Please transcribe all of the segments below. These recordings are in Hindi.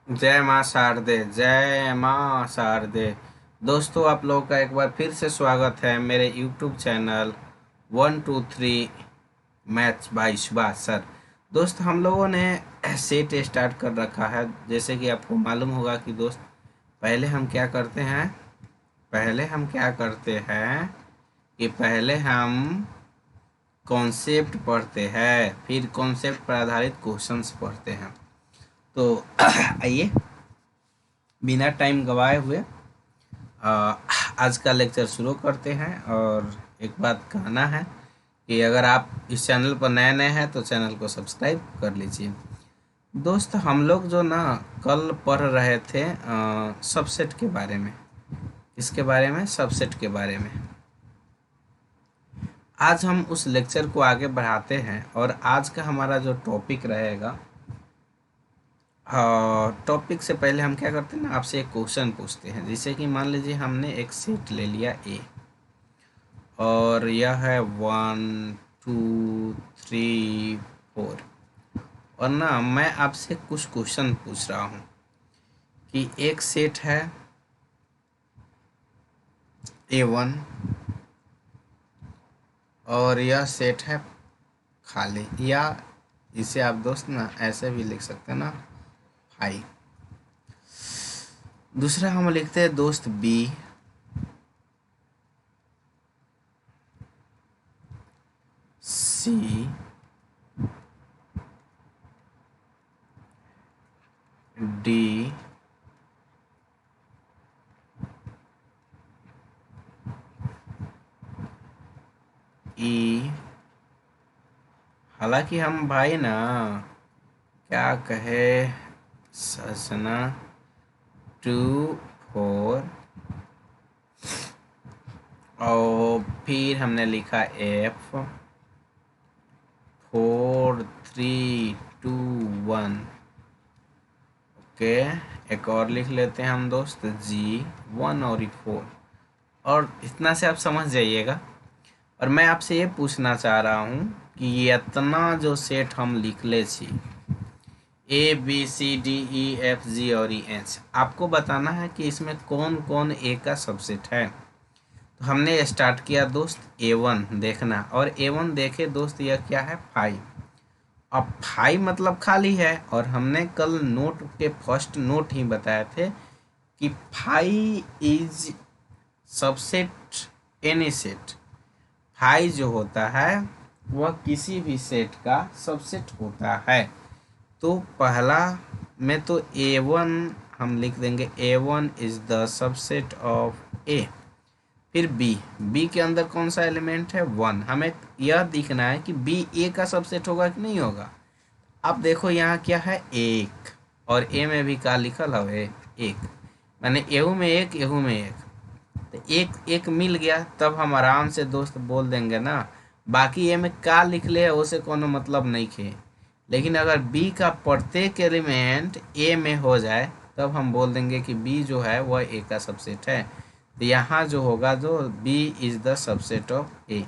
जय माँ शारदे, जय माँ शारदे। दोस्तों, आप लोगों का एक बार फिर से स्वागत है मेरे YouTube channel 1 2 3 maths by Subhash sir. दोस्त, हम लोगों ने सेट स्टार्ट कर रखा है। जैसे कि आपको मालूम होगा कि दोस्त, पहले हम क्या करते हैं पहले हम क्या करते हैं कि पहले हम कॉन्सेप्ट पढ़ते हैं, फिर कॉन्सेप्ट पर आधारित क्वेश्चंस पढ़ते हैं। तो आइए, बिना टाइम गवाए हुए अ, आज का लेक्चर शुरू करते हैं। और एक बात कहना है कि अगर आप इस चैनल पर नए नए हैं तो चैनल को सब्सक्राइब कर लीजिए। दोस्त, हम लोग जो ना कल पढ़ रहे थे सबसेट के बारे में। इसके बारे में, सबसेट के बारे में आज हम उस लेक्चर को आगे बढ़ाते हैं। और आज का हमारा जो टॉपिक रहेगा, टॉपिक से पहले हम क्या करते हैं ना, आपसे एक क्वेश्चन पूछते हैं। जैसे कि मान लीजिए हमने एक सेट ले लिया ए, और यह है 1 2 3 4। और ना मैं आपसे कुछ क्वेश्चन पूछ रहा हूँ कि एक सेट है A1, और यह सेट है खाली, या इसे आप दोस्त ना ऐसे भी लिख सकते हैं ना, फाइव। दूसरा हम लिखते हैं दोस्त B, C, D, E। हालांकि हम भाई ना क्या कहे, सजना 2 4, और फिर हमने लिखा F 4 3 2 1। ओके, एक और लिख लेते हैं हम दोस्त G 1 और E 4। और इतना से आप समझ जाइएगा। और मैं आपसे ये पूछना चाह रहा हूँ कि ये इतना जो सेट हम लिख ले छी, A B C D E F G और H, आपको बताना है कि इसमें कौन कौन ए का सबसेट है। तो हमने स्टार्ट किया दोस्त A1 देखना, और A1 देखे दोस्त, यह क्या है, 5। अब 5 मतलब खाली है, और हमने कल नोट के फर्स्ट नोट ही बताए थे कि 5 इज सबसेट एनी सेट। 5 जो होता है वह किसी भी सेट का सबसेट होता है। तो पहला में तो A1 हम लिख देंगे, A1 is the subset of A. फिर बी के अंदर कौन सा एलिमेंट है, 1। हमें यह दिखना है कि बी ए का सबसेट होगा कि नहीं होगा। अब देखो यहाँ क्या है, एक, और ए में भी का लिखल है, एक। माने एहू में एक, एहू में एक, तो एक एक मिल गया। तब हम आराम से दोस्त बोल देंगे ना। बाकी ए में का लिख ले उसे कोनो मतलब नहीं खे, लेकिन अगर बी का प्रत्येक एलिमेंट ए में हो जाए तब हम बोल देंगे कि बी जो है वह ए का सबसेट है। तो यहाँ जो होगा, जो B is the subset of A.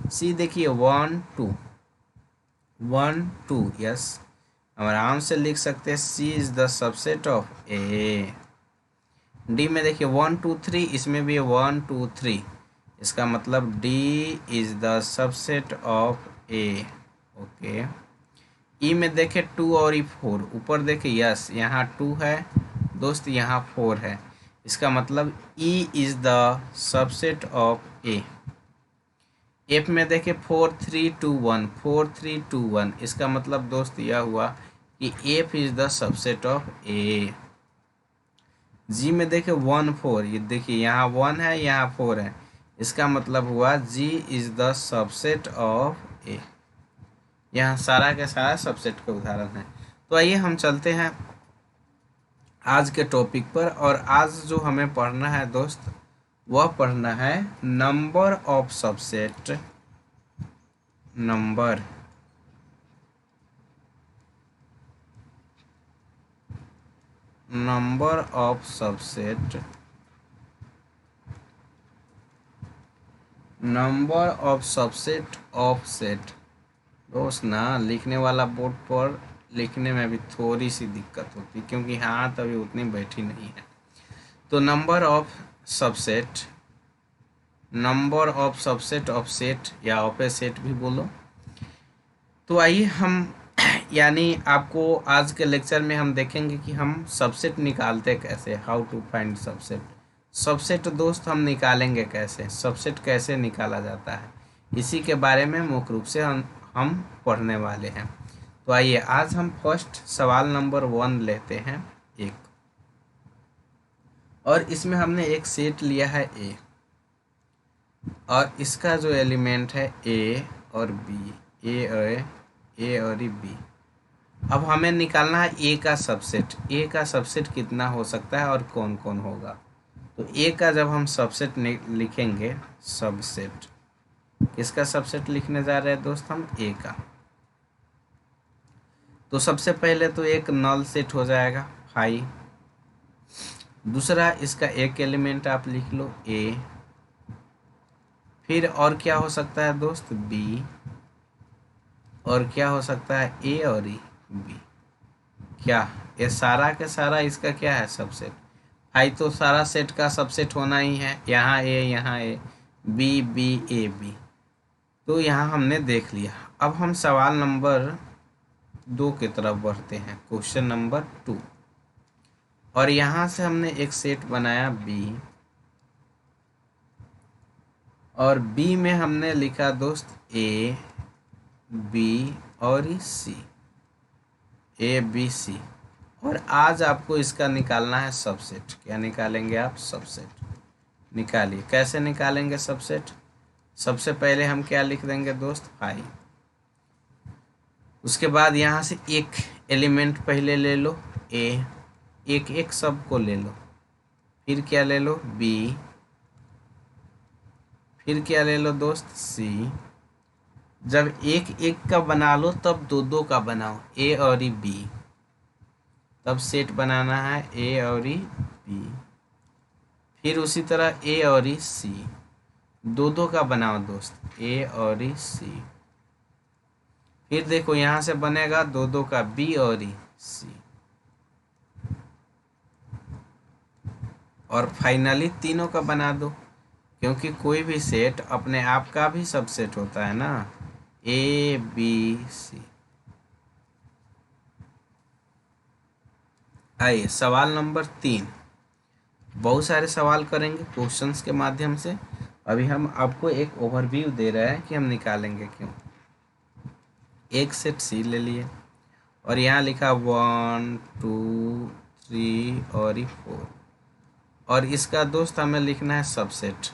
C देखिए, 1 2 यस, हम आराम से लिख सकते हैं C is the subset of A. D में देखिए 1 2 3, इसमें भी 1 2 3, इसका मतलब D is the subset of A. Okay. E में देखे 2 और E 4, ऊपर देखे यस, यहाँ 2 है दोस्त, यहाँ 4 है, इसका मतलब E is the subset of A. F में देखे 4 3 2 1, 4 3 2 1, इसका मतलब दोस्त यह हुआ कि F is the subset of A. G में देखे 1 4, ये देखिए यहाँ 1 है, यहाँ 4 है, इसका मतलब हुआ जी इज द सबसेट ऑफ ए। यहाँ सारा के सारा सबसेट के उदाहरण है। तो आइए हम चलते हैं आज के टॉपिक पर। और आज जो हमें पढ़ना है दोस्त, वह पढ़ना है number of subset. Number number of subset, number of subset of set. दोस्त ना लिखने वाला बोर्ड पर लिखने में भी थोड़ी सी दिक्कत होती है क्योंकि हाथ अभी उतनी बैठी नहीं है। तो number of subset of set या ऑफ ए सेट भी बोलो। तो आइए हम यानी आपको आज के लेक्चर में हम देखेंगे कि हम सबसेट निकालते कैसे, how to find subset. Subset दोस्त हम निकालेंगे कैसे, सबसेट कैसे निकाला जाता है, इसी के बारे में मुख्य रूप से हम पढ़ने वाले हैं। तो आइए आज हम फर्स्ट सवाल नंबर 1 लेते हैं एक, और इसमें हमने एक सेट लिया है ए, और इसका जो एलिमेंट है ए और बी, ए और बी। अब हमें निकालना है ए का सबसेट। ए का सबसेट कितना हो सकता है और कौन कौन होगा। तो ए का जब हम सबसेट लिखेंगे, सबसेट किसका सबसेट लिखने जा रहे हैं दोस्त हम, ए का। तो सबसे पहले तो एक नल सेट हो जाएगा 5। दूसरा इसका एक एलिमेंट आप लिख लो ए। फिर और क्या हो सकता है दोस्त, बी। और क्या हो सकता है, ए और बी। क्या ये सारा के सारा इसका क्या है, सबसेट। आई तो सारा सेट का सबसेट होना ही है, यहाँ A B B A B. तो यहाँ हमने देख लिया। अब हम सवाल नंबर 2 की तरफ बढ़ते हैं, क्वेश्चन नंबर 2। और यहाँ से हमने एक सेट बनाया बी, और बी में हमने लिखा दोस्त ए बी और सी, ए बी सी। और आज आपको इसका निकालना है सबसेट। क्या निकालेंगे आप, सबसेट। निकालिए, कैसे निकालेंगे सबसेट। सबसे पहले हम क्या लिख देंगे दोस्त, 5। उसके बाद यहाँ से एक एलिमेंट पहले ले लो ए, एक सबको ले लो। फिर क्या ले लो, बी। फिर क्या ले लो दोस्त, सी। जब एक का बना लो तब दो का बनाओ, ए और बी। तब सेट बनाना है ए और बी। फिर उसी तरह ए और सी, दो का बनाओ दोस्त, ए और सी। फिर देखो यहाँ से बनेगा दो का बी और सी। और फाइनली तीनों का बना दो, क्योंकि कोई भी सेट अपने आप का भी सबसेट होता है ना, ए बी सी। आइए सवाल नंबर 3। बहुत सारे सवाल करेंगे क्वेश्चंस के माध्यम से। अभी हम आपको एक ओवरव्यू दे रहे हैं कि हम निकालेंगे क्यों। एक सेट सी ले लिए, और यहाँ लिखा 1 2 3 और 4। और इसका दोस्त हमें लिखना है सबसेट।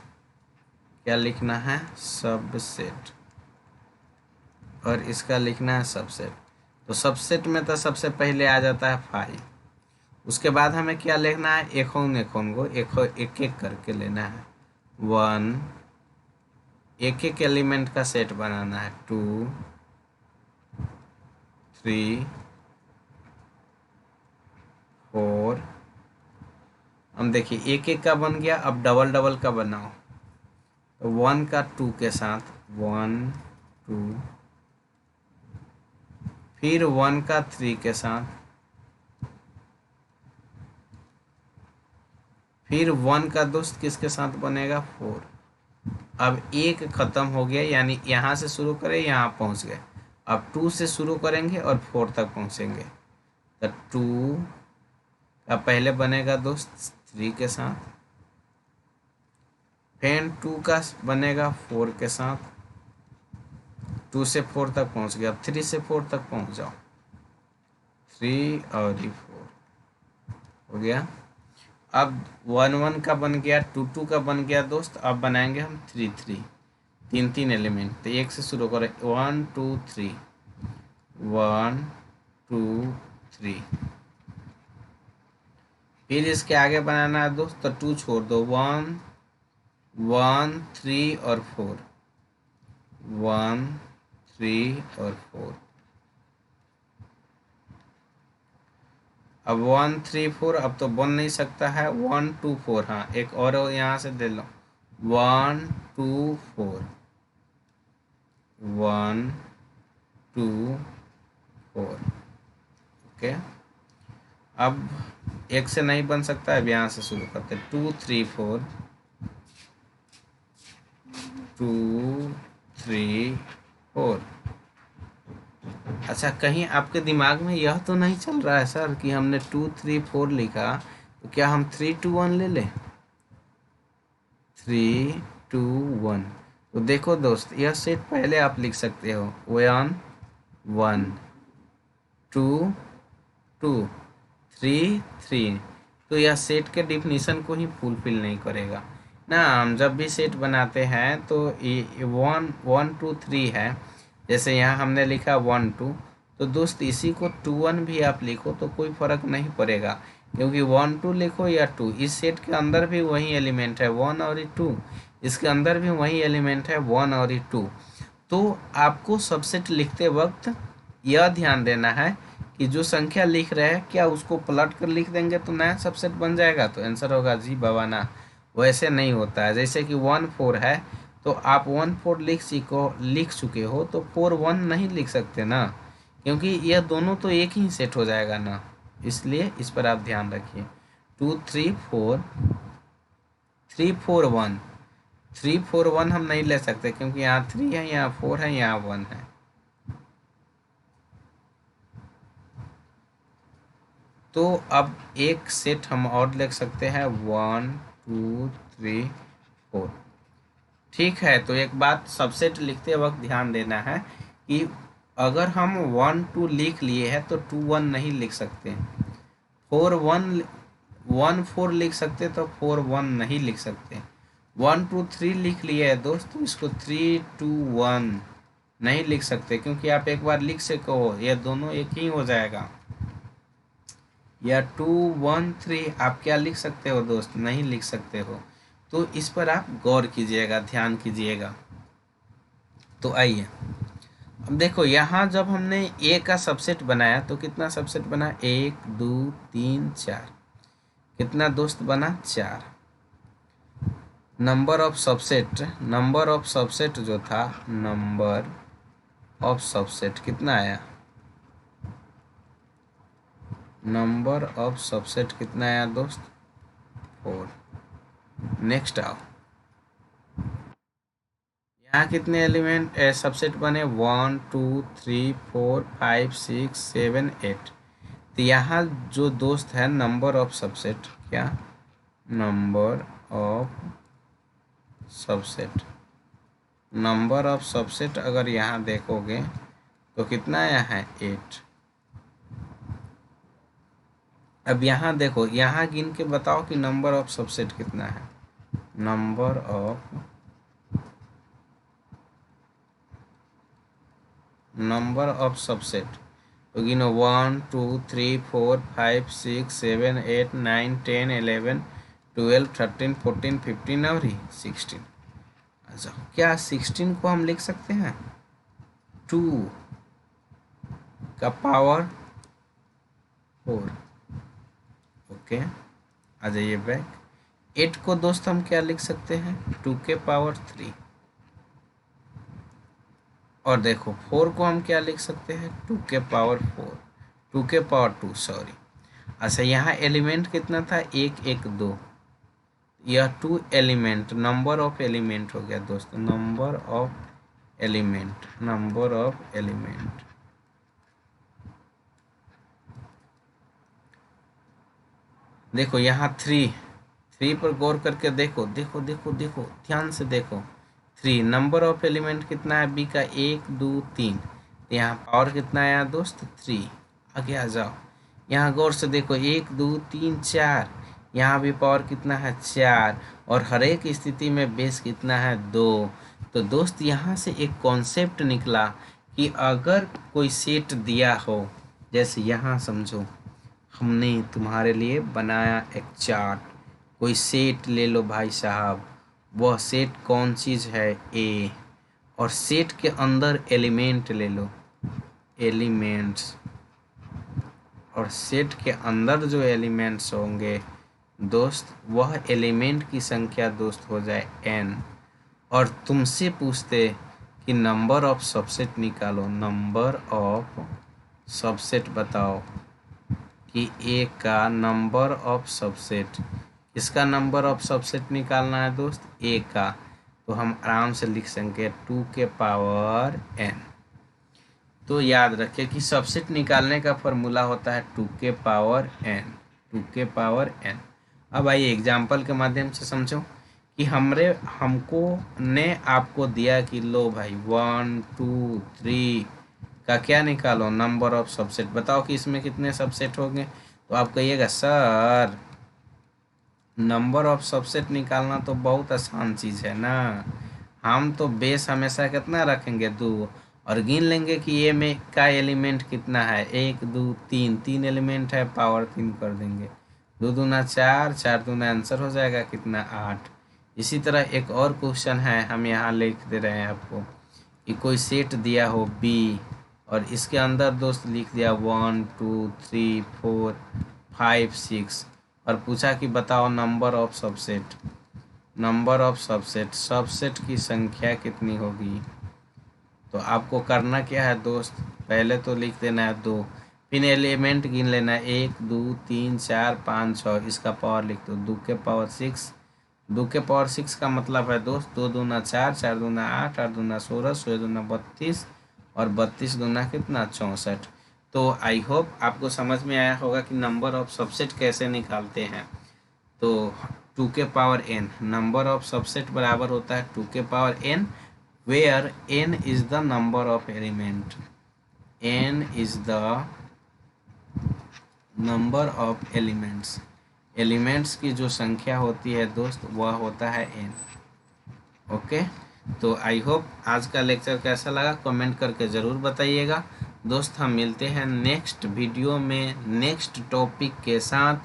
क्या लिखना है, सबसेट। और इसका लिखना है सबसेट। तो सबसेट में तो सबसे पहले आ जाता है 5। उसके बाद हमें क्या लिखना है, एक को एक करके लेना है। 1, एक एलिमेंट का सेट बनाना है। 2 3 4। हम देखिए एक का बन गया, अब डबल का बनाओ। तो 1 का 2 के साथ 1 2, फिर 1 का 3 के साथ, फिर 1 का दोस्त किसके साथ बनेगा, 4। अब एक खत्म हो गया, यानी यहाँ से शुरू करें यहाँ पहुँच गए। अब 2 से शुरू करेंगे और 4 तक पहुँचेंगे। तो 2 का पहले बनेगा दोस्त 3 के साथ, फिर 2 का बनेगा 4 के साथ। 2 से 4 तक पहुँच गया, अब 3 से 4 तक पहुँच जाओ। 3 और 4 हो गया। अब 1 का बन गया, 2 का बन गया दोस्त। अब बनाएंगे हम 3 तीन एलिमेंट। तो एक से शुरू करें, 1 2 3 1 2 3। फिर इसके आगे बनाना है दोस्त, तो 2 छोड़ दो, 1 1 3 और 4, 1 3 और 4। अब 1 3 4 अब तो बन नहीं सकता है, 1 2 4। हाँ एक और यहाँ से दे लो, 1 2 4 1 2 4। ओके, अब एक से नहीं बन सकता है, अब यहाँ से शुरू करते हैं। 2 3 4, 2 3 4। अच्छा, कहीं आपके दिमाग में यह तो नहीं चल रहा है सर कि हमने 2 3 4 लिखा, तो क्या हम 3 2 1 ले लें? 3 2 1। तो देखो दोस्त, यह सेट पहले आप लिख सकते हो, 1 1 2 2 3 3। तो यह सेट के डिफिनीशन को ही फुलफिल नहीं करेगा ना। हम जब भी सेट बनाते हैं तो ये 1 1 2 3 है, जैसे यहाँ हमने लिखा 1 2, तो दोस्त इसी को 2 1 भी आप लिखो तो कोई फ़र्क नहीं पड़ेगा, क्योंकि 1 2 लिखो या 2, इस सेट के अंदर भी वही एलिमेंट है 1 और 2, इसके अंदर भी वही एलिमेंट है 1 और 2। तो आपको सबसेट लिखते वक्त यह ध्यान देना है कि जो संख्या लिख रहे हैं क्या उसको पलट कर लिख देंगे तो नया सबसेट बन जाएगा, तो आंसर होगा जी बाबा ना। वैसे नहीं होता है। जैसे कि 1 4 है, तो आप 1 4 लिख चुके हो, तो 4 1 नहीं लिख सकते ना, क्योंकि यह दोनों तो एक ही सेट हो जाएगा ना। इसलिए इस पर आप ध्यान रखिए। 2 3 4 3 4 1, 3 4 1 हम नहीं ले सकते, क्योंकि यहाँ 3 है, यहाँ 4 है, यहाँ 1 है। तो अब एक सेट हम और लिख सकते हैं 1 2 3 4। ठीक है, तो एक बात सबसेट लिखते वक्त ध्यान देना है कि अगर हम 1 2 लिख लिए हैं तो 2 1 नहीं लिख सकते। 4 1 1 4 लिख सकते तो 4 1 नहीं लिख सकते। 1 2 3 लिख लिए है दोस्त, तो इसको 3 2 1 नहीं लिख सकते, क्योंकि आप एक बार लिख से कहो यह दोनों एक ही हो जाएगा। या 2 1 3 आप क्या लिख सकते हो दोस्त? नहीं लिख सकते हो। तो इस पर आप गौर कीजिएगा, ध्यान कीजिएगा। तो आइए अब देखो, यहाँ जब हमने ए का सबसेट बनाया तो कितना सबसेट बना? 1 2 3 4। कितना दोस्त बना? 4। नंबर ऑफ सबसेट जो था, नंबर ऑफ सबसेट कितना आया? नंबर ऑफ सबसेट कितना आया दोस्त? 4। नेक्स्ट आओ, यहाँ कितने एलिमेंट सबसेट बने? 1 2 3 4 5 6 7 8। तो यहाँ जो दोस्त है नंबर ऑफ सबसेट, क्या? Number of subset, number of subset अगर यहाँ देखोगे तो कितना आया है? 8। अब यहाँ देखो, यहाँ गिन के बताओ कि नंबर ऑफ सबसेट कितना है। नंबर ऑफ सबसेट तो गिनो 1 2 3 4 5 6 7 8 9 10 11 12 13 14 15 और 16। अच्छा, क्या 16 को हम लिख सकते हैं 2 का पावर 4? ओके, आ जाइए बैक। 8 को दोस्त हम क्या लिख सकते हैं? 2 के पावर 3। और देखो 4 को हम क्या लिख सकते हैं? 2 के पावर 4, 2 के पावर 2 सॉरी। अच्छा, यहाँ एलिमेंट कितना था? 1 1 2। यह 2 एलिमेंट, नंबर ऑफ एलिमेंट हो गया दोस्तों, नंबर ऑफ एलिमेंट। देखो यहाँ 3 पर गौर करके देखो, ध्यान से देखो। 3 नंबर ऑफ एलिमेंट कितना है बी का? 1 2 3। यहाँ पावर कितना आया दोस्त? 3। आगे आ जाओ, यहाँ गौर से देखो, 1 2 3 4। यहाँ भी पावर कितना है? 4। और हर एक स्थिति में बेस कितना है? 2। तो दोस्त यहाँ से एक कॉन्सेप्ट निकला कि अगर कोई सेट दिया हो, जैसे यहाँ समझो हमने तुम्हारे लिए बनाया एक चार्ट, कोई सेट ले लो भाई साहब, वह सेट कौन चीज़ है? ए। और सेट के अंदर एलिमेंट ले लो, एलिमेंट्स, और सेट के अंदर जो एलिमेंट्स होंगे दोस्त, वह एलिमेंट की संख्या दोस्त हो जाए n। और तुमसे पूछते कि नंबर ऑफ सबसेट निकालो, नंबर ऑफ सबसेट बताओ, कि ए का नंबर ऑफ सबसेट, इसका नंबर ऑफ सबसेट निकालना है दोस्त ए का, तो हम आराम से लिख सकेंगे 2 के पावर n। तो याद रखिए कि सबसेट निकालने का फॉर्मूला होता है 2 के पावर n, 2 के पावर n। अब आइए एग्जाम्पल के माध्यम से समझो कि हमको ने आपको दिया कि लो भाई 1 2 3 का क्या निकालो, नंबर ऑफ सबसेट। बताओ कि इसमें कितने सबसेट होंगे, तो आप कहिएगा सर नंबर ऑफ सबसेट निकालना तो बहुत आसान चीज़ है ना, हम तो बेस हमेशा कितना रखेंगे 2 और गिन लेंगे कि ये में का एलिमेंट कितना है, 1 2 3, 3 एलिमेंट है, पावर 3 कर देंगे, 2 दूना 4, 4 दूना आंसर हो जाएगा कितना 8। इसी तरह एक और क्वेश्चन है, हम यहाँ लिख दे रहे हैं आपको कि कोई सेट दिया हो बी और इसके अंदर दोस्त लिख दिया 1 2 3 4 5 6 और पूछा कि बताओ number of subset, number of subset, subset की संख्या कितनी होगी। तो आपको करना क्या है दोस्त, पहले तो लिख देना है 2, फिर एलिमेंट गिन लेना है 1 2 3 4 5 6, इसका पावर लिख दो 2 के पावर 6। 2 के पावर 6 का मतलब है दोस्त 2 दूना 4, 4 दूना 8, 8 दूना 16, 16 दूना 32 और 32 दूना कितना 64। तो आई होप आपको समझ में आया होगा कि नंबर ऑफ सबसेट कैसे निकालते हैं। तो 2 के power n, number of subset बराबर होता है 2 के power n, where n is the number of element, n is the number of elements, elements की जो संख्या होती है दोस्त वह होता है n। ओके, तो आई होप आज का लेक्चर कैसा लगा कमेंट करके ज़रूर बताइएगा दोस्त। हम मिलते हैं नेक्स्ट वीडियो में नेक्स्ट टॉपिक के साथ,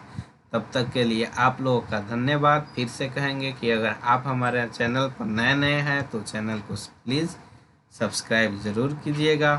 तब तक के लिए आप लोगों का धन्यवाद। फिर से कहेंगे कि अगर आप हमारे चैनल पर नए हैं तो चैनल को प्लीज़ सब्सक्राइब ज़रूर कीजिएगा।